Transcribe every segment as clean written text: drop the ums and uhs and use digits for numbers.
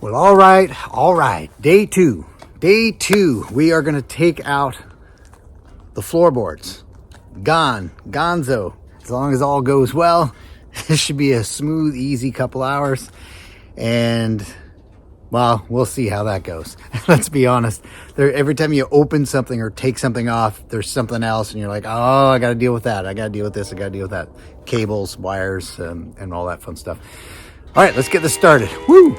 Well, all right. Day two. We are going to take out the floorboards. Gonzo. As long as all goes well, this should be a smooth, easy couple hours. And, well, we'll see how that goes. Let's be honest. Every time you open something or take something off, there's something else. And you're like, oh, I got to deal with that. I got to deal with this. I got to deal with that. Cables, wires, and all that fun stuff. All right, let's get this started. Woo!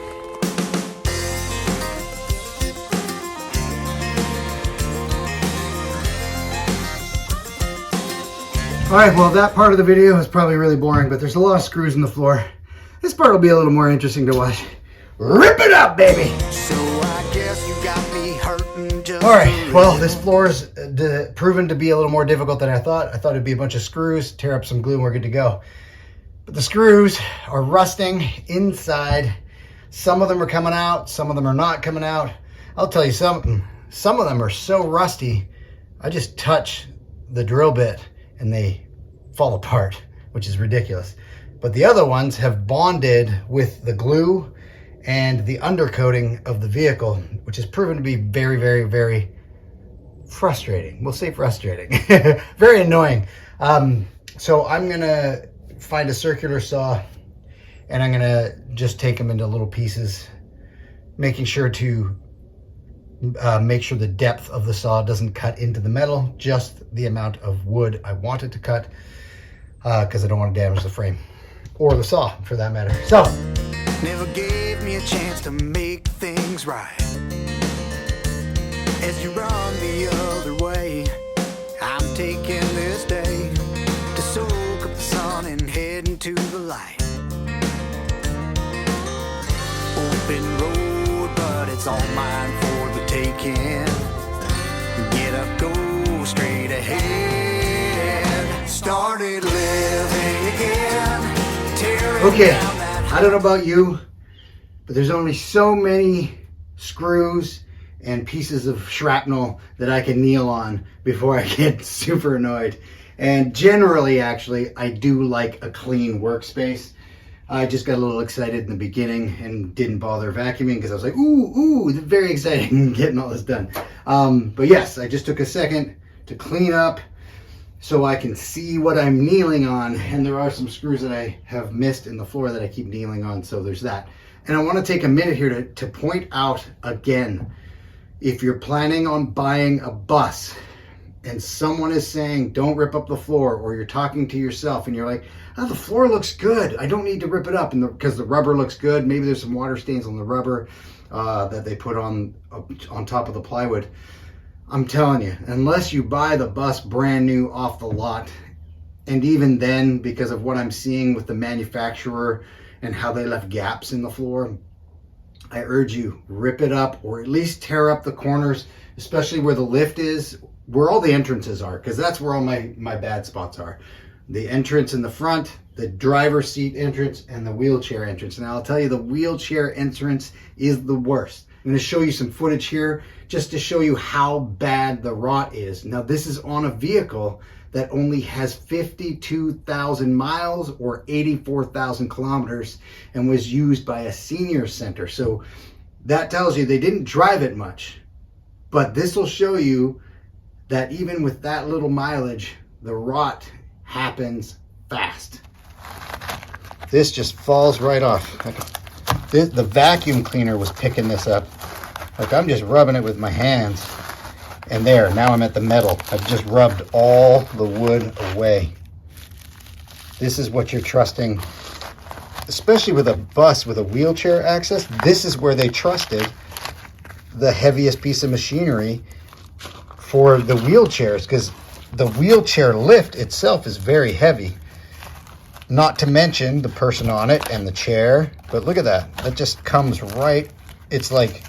All right, well, that part of the video is probably really boring, but there's a lot of screws in the floor. This part will be a little more interesting to watch. Rip it up, baby! So I guess you got me hurting just all right, well, this floor is proven to be a little more difficult than I thought. I thought it'd be a bunch of screws, tear up some glue, and we're good to go. But the screws are rusting inside. Some of them are coming out, some of them are not coming out. I'll tell you something, some of them are so rusty, I just touch the drill bit and they fall apart, which is ridiculous. But the other ones have bonded with the glue and the undercoating of the vehicle, which has proven to be very, very, very frustrating. We'll say frustrating. Very annoying. So I'm gonna find a circular saw and I'm gonna just take them into little pieces, making sure to make sure the depth of the saw doesn't cut into the metal, just the amount of wood I want it to cut, because I don't want to damage the frame or the saw for that matter. So, never gave me a chance to make things right. As you run the other way, I'm taking this day to soak up the sun and head into the light. Open road, but it's all mine for the taking. Get up, go straight ahead. Started living again. Okay, I don't know about you, but there's only so many screws and pieces of shrapnel that I can kneel on before I get super annoyed. And generally, actually, I do like a clean workspace. I just got a little excited in the beginning and didn't bother vacuuming because I was like, ooh, very exciting getting all this done. But yes, I just took a second to clean up so I can see what I'm kneeling on. And there are some screws that I have missed in the floor that I keep kneeling on, so there's that. And I want to take a minute here to point out again, if you're planning on buying a bus and someone is saying, don't rip up the floor, or you're talking to yourself and you're like, oh, the floor looks good, I don't need to rip it up, and because the rubber looks good, maybe there's some water stains on the rubber that they put on top of the plywood. I'm telling you, unless you buy the bus brand new off the lot, and even then, because of what I'm seeing with the manufacturer and how they left gaps in the floor, I urge you, rip it up, or at least tear up the corners, especially where the lift is, where all the entrances are, because that's where all my bad spots are. The entrance in the front, the driver's seat entrance, and the wheelchair entrance. Now I'll tell you, the wheelchair entrance is the worst. I'm going to show you some footage here just to show you how bad the rot is. Now this is on a vehicle that only has 52,000 miles or 84,000 kilometers and was used by a senior center. So that tells you they didn't drive it much. But this will show you that even with that little mileage, the rot happens fast. This just falls right off. The vacuum cleaner was picking this up. Like, I'm just rubbing it with my hands. And there, now I'm at the metal. I've just rubbed all the wood away. This is what you're trusting, especially with a bus with a wheelchair access. This is where they trusted the heaviest piece of machinery for the wheelchairs, because the wheelchair lift itself is very heavy. Not to mention the person on it and the chair. But look at that. That just comes right. It's like,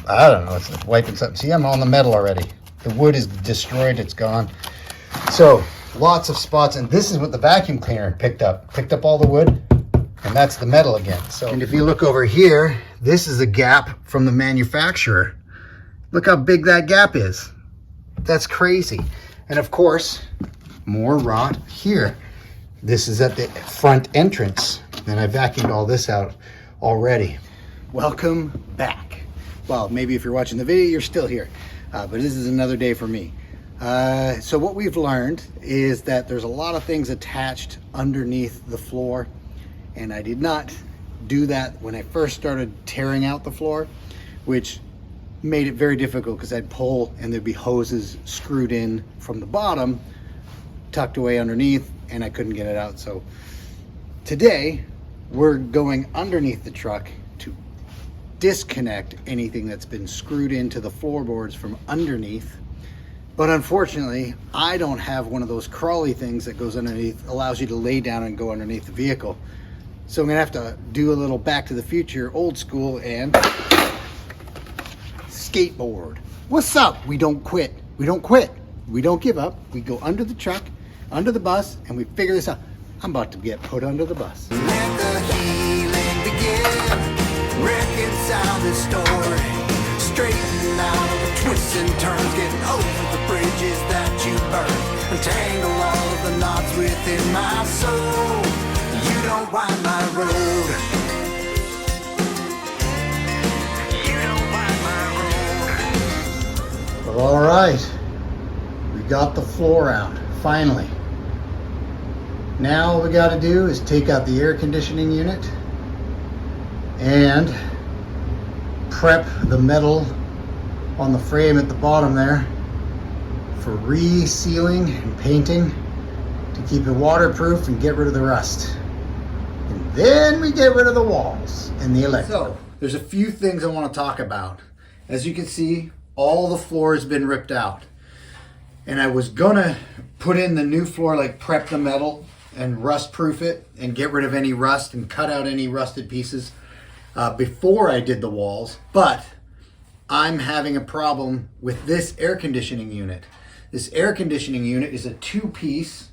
I don't know, it's like wiping something. See, I'm on the metal already. The wood is destroyed, it's gone. So, lots of spots, and this is what the vacuum cleaner picked up. Picked up all the wood, and that's the metal again. So, and if you look over here, this is a gap from the manufacturer. Look how big that gap is. That's crazy. And of course, more rot here. This is at the front entrance, and I vacuumed all this out already. welcome back. Well, maybe if you're watching the video, you're still here, but this is another day for me. So what we've learned is that there's a lot of things attached underneath the floor, and I did not do that when I first started tearing out the floor, which made it very difficult because I'd pull and there'd be hoses screwed in from the bottom, tucked away underneath, and I couldn't get it out. So today we're going underneath the truck to disconnect anything that's been screwed into the floorboards from underneath. But unfortunately, I don't have one of those crawly things that goes underneath, allows you to lay down and go underneath the vehicle. So I'm gonna have to do a little Back to the Future, old school, and skateboard. What's up? We don't quit. We don't quit. We don't give up. We go under the truck, under the bus, and we figure this out. I'm about to get put under the bus. Let the healing begin. Reconcile this story. Straighten out the twists and turns. Getting over the bridges that you burned. Untangle all of the knots within my soul. You don't wind my road. You don't wind my road. All right. We got the floor out, finally. Now all we got to do is take out the air conditioning unit and prep the metal on the frame at the bottom there for resealing and painting to keep it waterproof and get rid of the rust. And then we get rid of the walls and the electrical. So there's a few things I want to talk about. As you can see, all the floor has been ripped out. And I was gonna put in the new floor, like prep the metal and rust proof it and get rid of any rust and cut out any rusted pieces before I did the walls. But I'm having a problem with this air conditioning unit. This air conditioning unit is a two-piece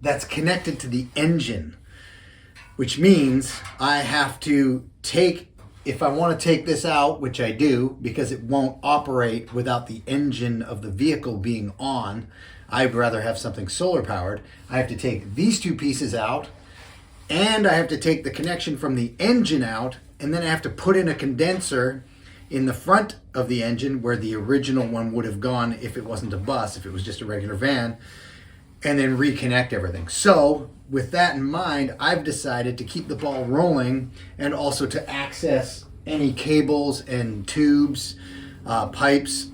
that's connected to the engine, which means I have to take, if I want to take this out, which I do, because it won't operate without the engine of the vehicle being on. I'd rather have something solar powered. I have to take these two pieces out, and I have to take the connection from the engine out, and then I have to put in a condenser in the front of the engine where the original one would have gone if it wasn't a bus, if it was just a regular van, and then reconnect everything. So with that in mind, I've decided to keep the ball rolling and also to access any cables and tubes, pipes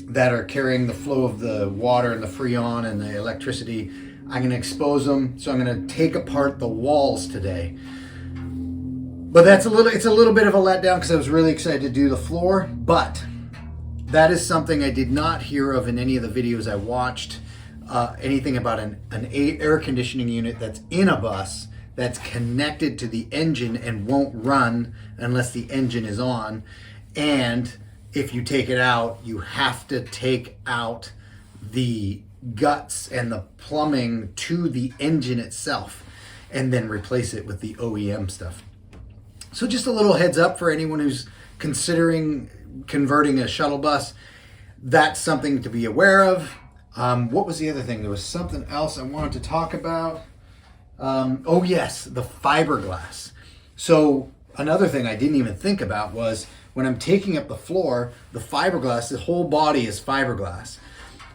that are carrying the flow of the water and the freon and the electricity. I'm going to expose them, so I'm going to take apart the walls today. But it's a little bit of a letdown because I was really excited to do the floor, but that is something I did not hear of in any of the videos I watched. Anything about an air conditioning unit that's in a bus that's connected to the engine and won't run unless the engine is on. And if you take it out, you have to take out the guts and the plumbing to the engine itself and then replace it with the OEM stuff. So just a little heads up for anyone who's considering converting a shuttle bus. That's something to be aware of. What was the other thing? There was something else I wanted to talk about. Oh yes, the fiberglass. So another thing I didn't even think about was when I'm taking up the floor, the fiberglass, the whole body is fiberglass.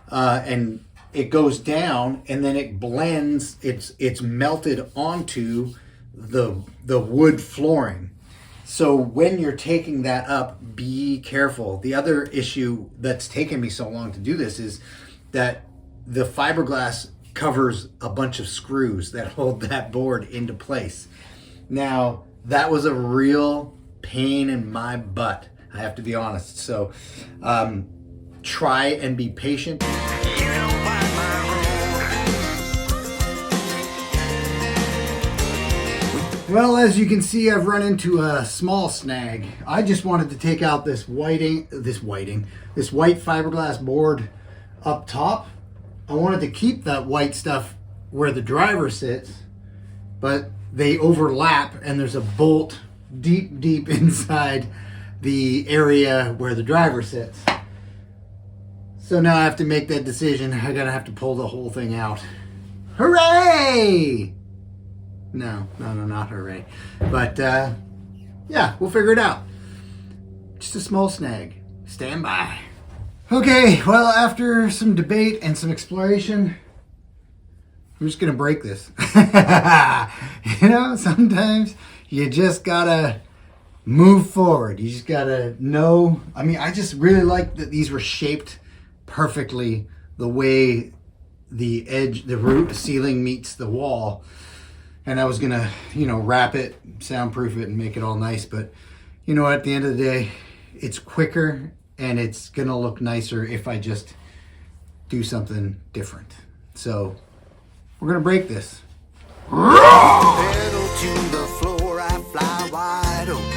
And it goes down and then it blends, it's melted onto the wood flooring. So when you're taking that up, be careful. The other issue that's taken me so long to do this is that the fiberglass covers a bunch of screws that hold that board into place. Now, that was a real pain in my butt, I have to be honest. So try and be patient. Well, as you can see, I've run into a small snag. I just wanted to take out this white fiberglass board up top. I wanted to keep that white stuff where the driver sits, but they overlap and there's a bolt deep inside the area where the driver sits. So now I have to make that decision. I gotta have to pull the whole thing out. Hooray! No, not hooray. But yeah, we'll figure it out. just a small snag. Stand by. Okay, well, after some debate and some exploration, I'm just gonna break this. You know, sometimes you just gotta move forward. You just gotta know. I mean, I just really like that these were shaped perfectly the way the edge, the root ceiling meets the wall. And I was gonna, you know, wrap it, soundproof it, and make it all nice. But you know, at the end of the day, it's quicker and it's gonna look nicer if I just do something different. So we're gonna break this. Pedal to the floor, I fly wide open.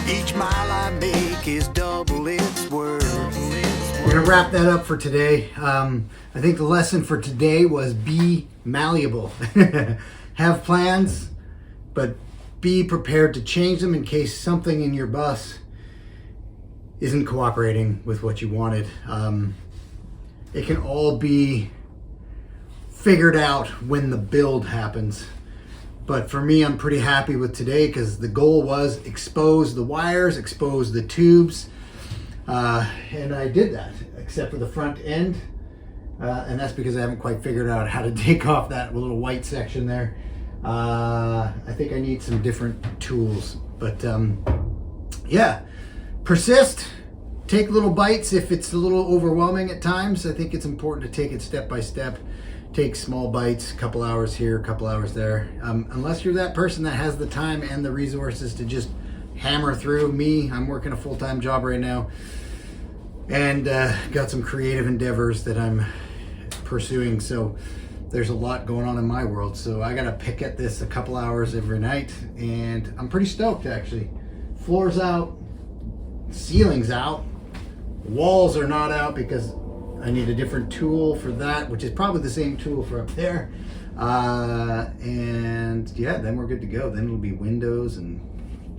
Each mile I make is double its worth. We're gonna wrap that up for today. I think the lesson for today was be malleable. Have plans, but be prepared to change them in case something in your bus isn't cooperating with what you wanted. It can all be figured out when the build happens. But for me, I'm pretty happy with today because the goal was expose the wires, expose the tubes. And I did that, except for the front end. And that's because I haven't quite figured out how to take off that little white section there. I think I need some different tools. But yeah, persist. Take little bites if it's a little overwhelming at times. I think it's important to take it step by step. Take small bites, a couple hours here, a couple hours there. Unless you're that person that has the time and the resources to just hammer through. Me, I'm working a full-time job right now and got some creative endeavors that I'm pursuing. So there's a lot going on in my world. So I got to pick at this a couple hours every night and I'm pretty stoked actually. Floor's out, ceiling's out, walls are not out because I need a different tool for that, which is probably the same tool for up there. And yeah, then we're good to go. Then it'll be windows and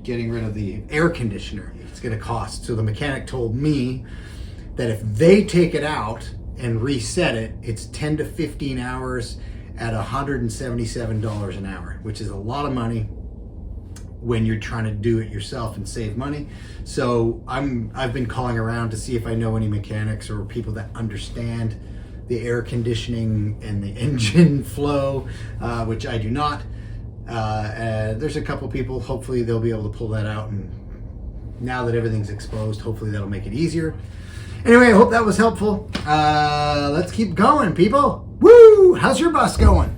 getting rid of the air conditioner. It's gonna cost. So the mechanic told me that if they take it out and reset it, it's 10 to 15 hours at $177 an hour, which is a lot of money when you're trying to do it yourself and save money. So I've been calling around to see if I know any mechanics or people that understand the air conditioning and the engine flow, which I do not. There's a couple people, hopefully they'll be able to pull that out, and now that everything's exposed, hopefully that'll make it easier. Anyway, I hope that was helpful. Let's keep going, people. Woo! How's your bus going?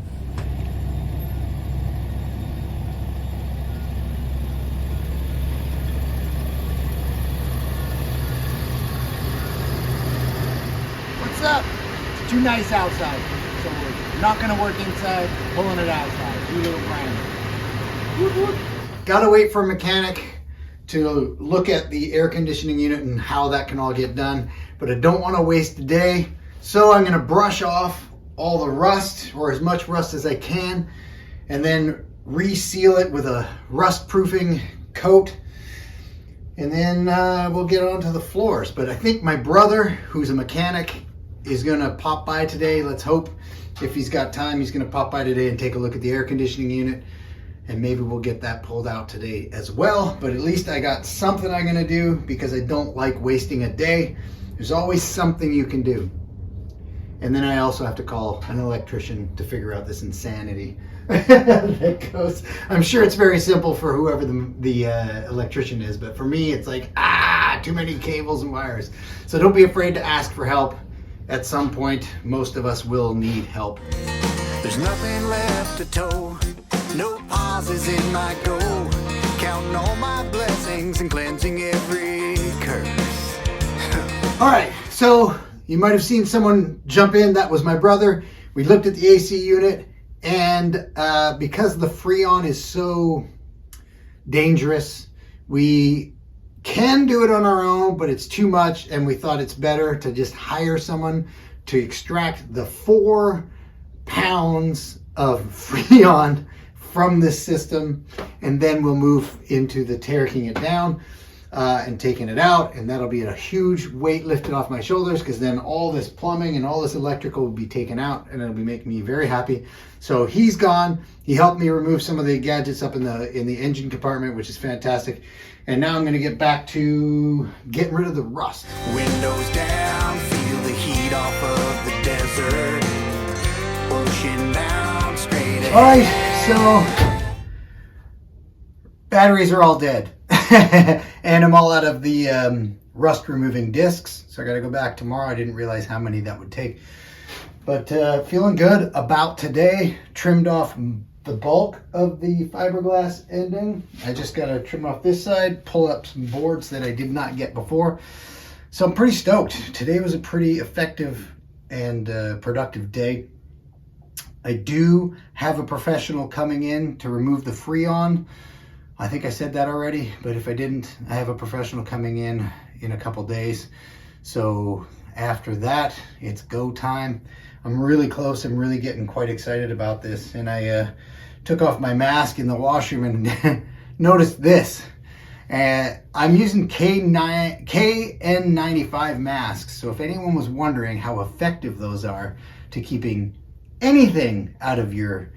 What's up? It's too nice outside, so we're not gonna work inside, pulling it outside. Do a little grinding. Gotta wait for a mechanic to look at the air conditioning unit and how that can all get done, but I don't want to waste a day, so I'm going to brush off all the rust, or as much rust as I can, and then reseal it with a rust proofing coat, and then we'll get onto the floors. But I think my brother, who's a mechanic, is going to pop by today. Let's hope, if he's got time, he's going to pop by today and take a look at the air conditioning unit. And maybe we'll get that pulled out today as well. But at least I got something I'm gonna do, because I don't like wasting a day. There's always something you can do. And then I also have to call an electrician to figure out this insanity that goes. I'm sure it's very simple for whoever the electrician is, but for me it's like, too many cables and wires. So don't be afraid to ask for help. At some point, most of us will need help. There's nothing left to tow, no pauses in my go, counting all my blessings and cleansing every curse. All right, so you might have seen someone jump in. That was my brother. We looked at the AC unit, and because the Freon is so dangerous, we can do it on our own, but it's too much, and we thought it's better to just hire someone to extract the 4 pounds of Freon from this system, and then we'll move into the tearing it down and taking it out, and that'll be a huge weight lifted off my shoulders, because then all this plumbing and all this electrical will be taken out, and it'll be making me very happy. So he's gone. He helped me remove some of the gadgets up in the engine compartment, which is fantastic. And now I'm going to get back to getting rid of the rust. Windows down, feel the heat off of the desert. Ocean bound, straight ahead. All right, so batteries are all dead. And I'm all out of the rust removing discs. So I got to go back tomorrow. I didn't realize how many that would take. But feeling good about today. Trimmed off the bulk of the fiberglass ending. I just got to trim off this side, pull up some boards that I did not get before. So I'm pretty stoked. Today was a pretty effective and productive day. I do have a professional coming in to remove the Freon. I think I said that already, but if I didn't, I have a professional coming in a couple days. So after that, it's go time. I'm really close. I'm really getting quite excited about this. And I took off my mask in the washroom and noticed this. I'm using KN95 masks. So if anyone was wondering how effective those are to keeping anything out of your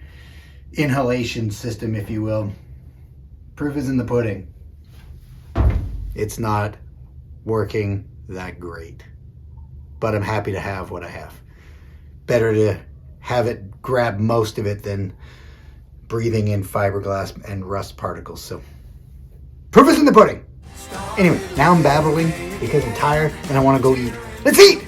inhalation system, if you will, proof is in the pudding. It's not working that great, but I'm happy to have what I have. Better to have it grab most of it than breathing in fiberglass and rust particles. So proof is in the pudding. Anyway, now I'm babbling because I'm tired and I want to go eat. Let's eat!